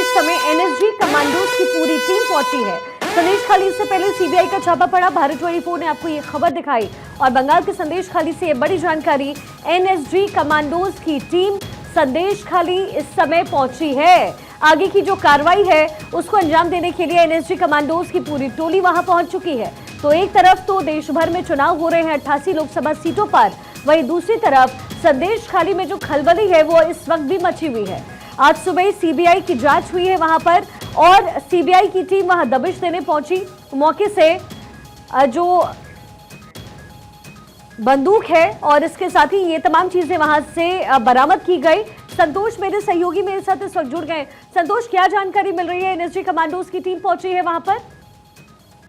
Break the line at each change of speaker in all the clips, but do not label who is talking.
इस समय NSG commandos की पूरी टीम पहुंची है। संदेश खाली से पहले सीबीआई का छापा पड़ा। भारत 24 ने आपको ये खबर दिखाई और बंगाल के संदेश खाली से ये बड़ी जानकारी। एनएसजी कमांडोज की टीम संदेश खाली इस समय पहुंची है। आगे की जो कार्रवाई है उसको अंजाम देने के लिए एनएसजी कमांडोज की पूरी टोली वहां पहुंच चुकी है। तो एक तरफ तो देश भर में चुनाव हो रहे हैं 88 लोकसभा सीटों पर, वहीं दूसरी तरफ संदेश खाली में जो खलबली है वो इस वक्त भी मची हुई है। आज सुबह सीबीआई की जांच हुई है वहां पर और सीबीआई की टीम वहां दबिश देने पहुंची। मौके से जो बंदूक है और इसके साथ ही ये तमाम चीजें वहां से बरामद की गई। संतोष मेरे सहयोगी मेरे साथ इस वक्त जुड़ गए। संतोष, क्या जानकारी मिल रही है? एनएसजी कमांडोज की टीम पहुंची है वहां पर।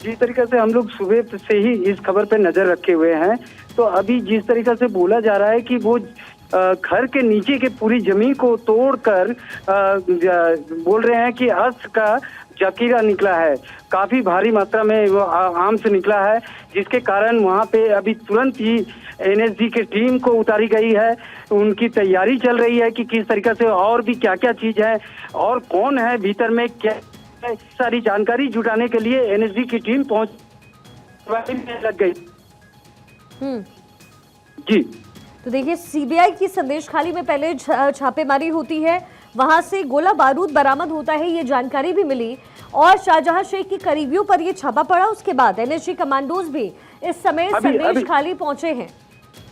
जिस तरीके से हम लोग सुबह से ही इस खबर पर नजर रखे हुए हैं, तो अभी जिस तरीके से बोला जा रहा है कि वो घर के नीचे के पूरी जमीन को तोड़कर बोल रहे हैं कि अस्त्र का जखीरा निकला है। काफी भारी मात्रा में वो आर्म्स निकला है, जिसके कारण वहां पे अभी तुरंत ही एनएसजी की टीम को उतारी गई है। उनकी तैयारी चल रही है कि किस तरीके से और भी क्या क्या चीज है और कौन है भीतर में, क्या सारी जानकारी जुटाने के लिए एनएसजी की टीम लग गई। जी,
तो देखिए, सीबीआई की संदेश खाली में पहले छापेमारी होती है, वहां से गोला बारूद बरामद होता है, ये जानकारी भी मिली और शाहजहां शेख की करीबियों पर ये छापा पड़ा। उसके बाद एनएसजी कमांडोज भी इस समय संदेश खाली पहुंचे हैं।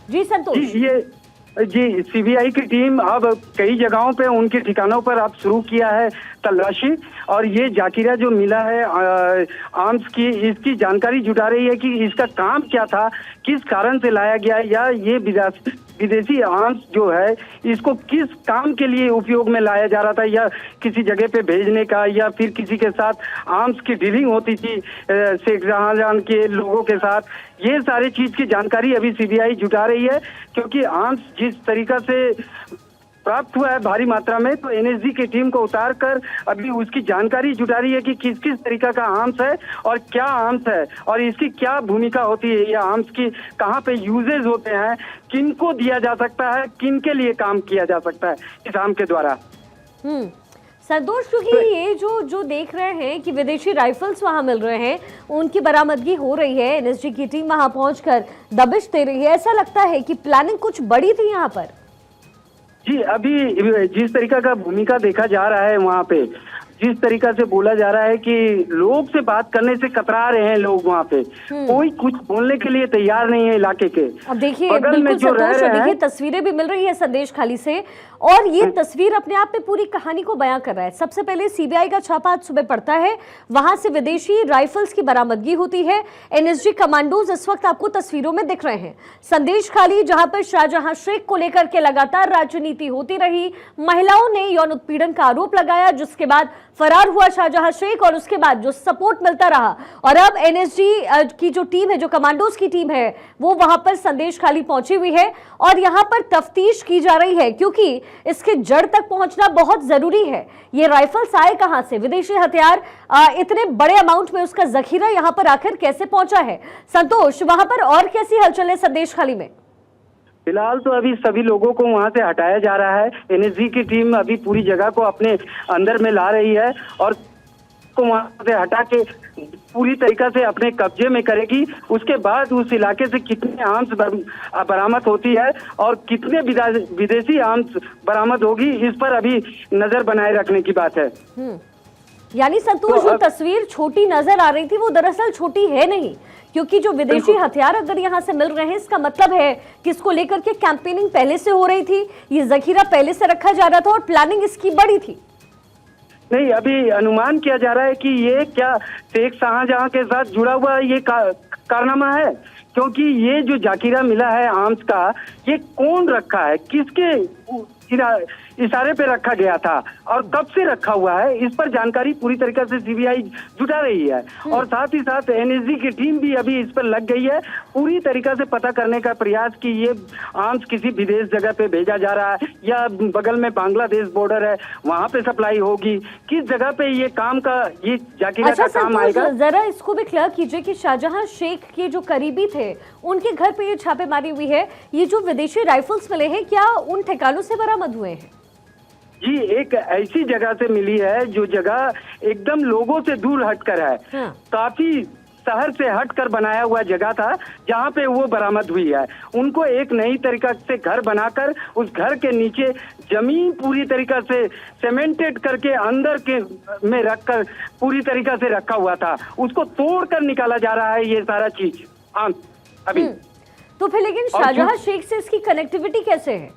जी संतोष।
जी, सीबीआई की टीम अब कई जगहों पे उनके ठिकानों पर अब शुरू किया है तलाशी और ये जाकिरा जो मिला है आर्म्स की, इसकी जानकारी जुटा रही है कि इसका काम क्या था, किस कारण से लाया गया, या ये विदेशी आर्म्स जो है इसको किस काम के लिए उपयोग में लाया जा रहा था, या किसी जगह पे भेजने का, या फिर किसी के साथ आर्म्स की डीलिंग होती थी शेख शाहजहां के लोगों के साथ। ये सारी चीज की जानकारी अभी सीबीआई जुटा रही है, क्योंकि आर्म्स जिस तरीका से प्राप्त हुआ है भारी मात्रा में, तो एनएसजी की टीम को उतार कर अभी उसकी जानकारी जुटा रही है कि किस किस तरीका का आर्म्स है और क्या आर्म्स है और इसकी क्या भूमिका होती है, या आर्म्स की कहाँ पे यूजेज होते हैं, किनको दिया जा सकता है, किन के लिए काम किया जा सकता है इस आर्म के द्वारा।
संतोष, क्योंकि ये जो देख रहे हैं कि विदेशी राइफल्स वहां मिल रहे हैं, उनकी बरामदगी हो रही है, एनएसजी की टीम वहां पहुंचकर दबिश दे रही है, ऐसा लगता है कि प्लानिंग कुछ बड़ी थी यहाँ पर।
जी, अभी जिस तरीका का भूमिका देखा जा रहा है वहाँ पे, जिस तरीका से बोला जा रहा है कि लोग से बात करने से कतरा रहे हैं लोग, वहाँ पे कोई कुछ बोलने के लिए तैयार नहीं है इलाके के। अब
देखिए, बिल्कुल संतोष, देखिए तस्वीरें भी मिल रही है संदेश खाली से और ये तस्वीर अपने आप में पूरी कहानी को बयां कर रहा है। सबसे पहले सीबीआई का छापा आज सुबह पड़ता है, वहां से विदेशी राइफल्स की बरामदगी होती है। एनएसजी कमांडोज इस वक्त आपको तस्वीरों में दिख रहे हैं। संदेश खाली, जहां पर शाहजहां शेख को लेकर के लगातार राजनीति होती रही, महिलाओं ने यौन उत्पीड़न का आरोप लगाया, जिसके बाद फरार हुआ शाहजहां शेख और उसके बाद जो सपोर्ट मिलता रहा, और अब एनएसजी की जो टीम है, जो कमांडोज की टीम है, वो वहां पर संदेश खाली पहुंची हुई है और यहां पर तफ्तीश की जा रही है, क्योंकि इसके जड़ तक पहुंचना बहुत जरूरी है। ये राइफल्स आए कहां से, विदेशी हथियार इतने बड़े अमाउंट में, उसका जखीरा यहां पर आखिर कैसे पहुंचा है? संतोष, वहां पर और कैसी हलचल है संदेश खाली में?
फिलहाल तो अभी सभी लोगों को वहां से हटाया जा रहा है। एनएसजी की टीम अभी पूरी जगह को अपने अंदर में ला रही है और को वहां से हटा के पूरी तरीका से अपने कब्जे में करेगी। उसके बाद उस इलाके से कितने आर्म्स बरामद होती है और कितने विदेशी आर्म्स बरामद होगी, इस पर अभी नजर बनाए रखने की बात है।
यानी संतोष, जो तस्वीर छोटी नजर आ रही थी वो दरअसल छोटी है नहीं, क्योंकि जो विदेशी हथियार अगर यहाँ से मिल रहे हैं, इसका मतलब है कि इसको लेकर के कैंपेनिंग पहले से हो रही थी, ये जखीरा पहले से रखा जा रहा था और प्लानिंग इसकी बड़ी थी।
नहीं, अभी अनुमान किया जा रहा है कि ये क्या शेख शाहजहां के साथ जुड़ा हुआ ये कारनामा है, क्योंकि ये जो जाकिरा मिला है आर्म्स का, ये कौन रखा है, किसके इशारे पे रखा गया था और कब से रखा हुआ है, इस पर जानकारी पूरी तरीके से सीबीआई जुटा रही है। और साथ ही साथ एनएसजी की टीम भी अभी इस पर लग गई है, पूरी तरीके से पता करने का प्रयास कि ये आर्म्स किसी विदेश जगह पे भेजा जा रहा है या बगल में बांग्लादेश बॉर्डर है वहां पे सप्लाई होगी, किस जगह पे ये काम का, ये जाकिरा का काम आएगा।
जरा इसको भी क्लियर कीजिए कि शाहजहां शेख के जो करीबी थे, उनके घर पे ये छापेमारी हुई है, ये जो विदेशी राइफल्स मिले हैं, क्या उन ठिकानों से बरामद हुए हैं?
जी एक ऐसी जगह से मिली है जो जगह एकदम लोगों से दूर हटकर है।
हाँ।
काफी शहर से हटकर बनाया हुआ जगह था जहाँ पे वो बरामद हुई है। उनको एक नई तरीका से घर बनाकर उस घर के नीचे जमीन पूरी तरीका से सीमेंटेड करके अंदर के में रखकर पूरी तरीका से रखा हुआ था। उसको तोड़कर निकाला जा रहा है ये सारा चीज अभी।
तो फिर लेकिन शाहजहां शेख से इसकी कनेक्टिविटी कैसे है?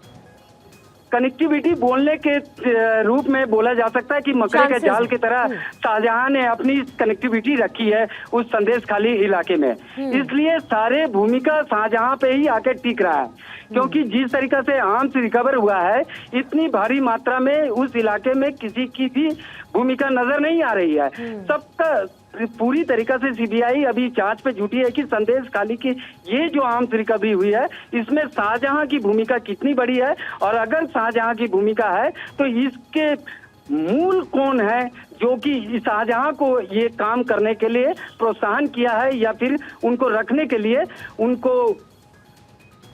कनेक्टिविटी बोलने के रूप में बोला जा सकता है कि मकड़े के जाल की तरह शाहजहां ने अपनी कनेक्टिविटी रखी है उस संदेश खाली इलाके में। इसलिए सारे भूमिका शाहजहां पे ही आके टिक रहा है, क्योंकि जिस तरीका से आर्म्स रिकवर हुआ है इतनी भारी मात्रा में उस इलाके में किसी की भी भूमिका नजर नहीं आ रही है। सबका पूरी तरीका से सीबीआई अभी जांच पे जुटी है कि संदेश खाली की ये जो आर्म्स रिकवरी हुई है इसमें शाहजहां की भूमिका कितनी बड़ी है, और अगर शाहजहां की भूमिका है तो इसके मूल कौन है जो कि शाहजहां को ये काम करने के लिए प्रोत्साहन किया है, या फिर उनको रखने के लिए, उनको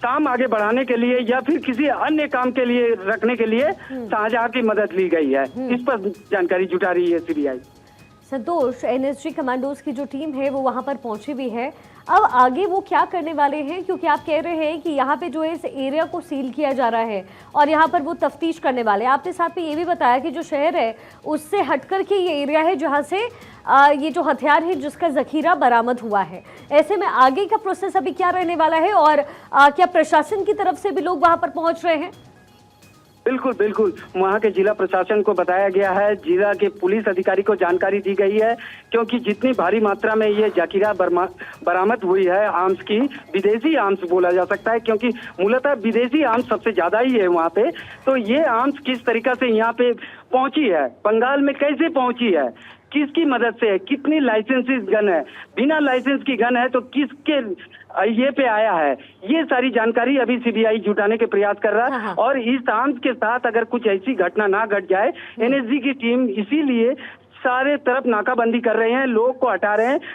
काम आगे बढ़ाने के लिए, या फिर किसी अन्य काम के लिए रखने के लिए शाहजहां की मदद ली गई है। इस पर जानकारी जुटा रही है सीबीआई।
संतोष, एनएसजी कमांडोज की जो टीम है वो वहां पर पहुंची भी है। अब आगे वो क्या करने वाले हैं, क्योंकि आप कह रहे हैं कि यहाँ पे जो है इस एरिया को सील किया जा रहा है और यहाँ पर वो तफ्तीश करने वाले हैं। आपने साथ में ये भी बताया कि जो शहर है उससे हटकर के ये एरिया है जहाँ से ये जो हथियार है जिसका जखीरा बरामद हुआ है। ऐसे में आगे का प्रोसेस अभी क्या रहने वाला है, और क्या प्रशासन की तरफ से भी लोग वहां पर पहुंच रहे हैं?
बिल्कुल बिल्कुल, वहाँ के जिला प्रशासन को बताया गया है, जिला के पुलिस अधिकारी को जानकारी दी गई है, क्योंकि जितनी भारी मात्रा में ये जखीरा बरामद हुई है आर्म्स की, विदेशी आर्म्स बोला जा सकता है, क्योंकि मूलतः विदेशी आर्म्स सबसे ज्यादा ही है वहाँ पे। तो ये आर्म्स किस तरीका से यहाँ पे पहुंची है, बंगाल में कैसे पहुंची है, किसकी मदद से है, कितनी लाइसेंसिस गन है, बिना लाइसेंस की गन है तो किसके ये पे आया है, ये सारी जानकारी अभी सीबीआई जुटाने के प्रयास कर रहा है। और इस आर्म्स के साथ अगर कुछ ऐसी घटना ना घट जाए, एनएसजी की टीम इसीलिए सारे तरफ नाकाबंदी कर रहे हैं, लोग को हटा रहे हैं।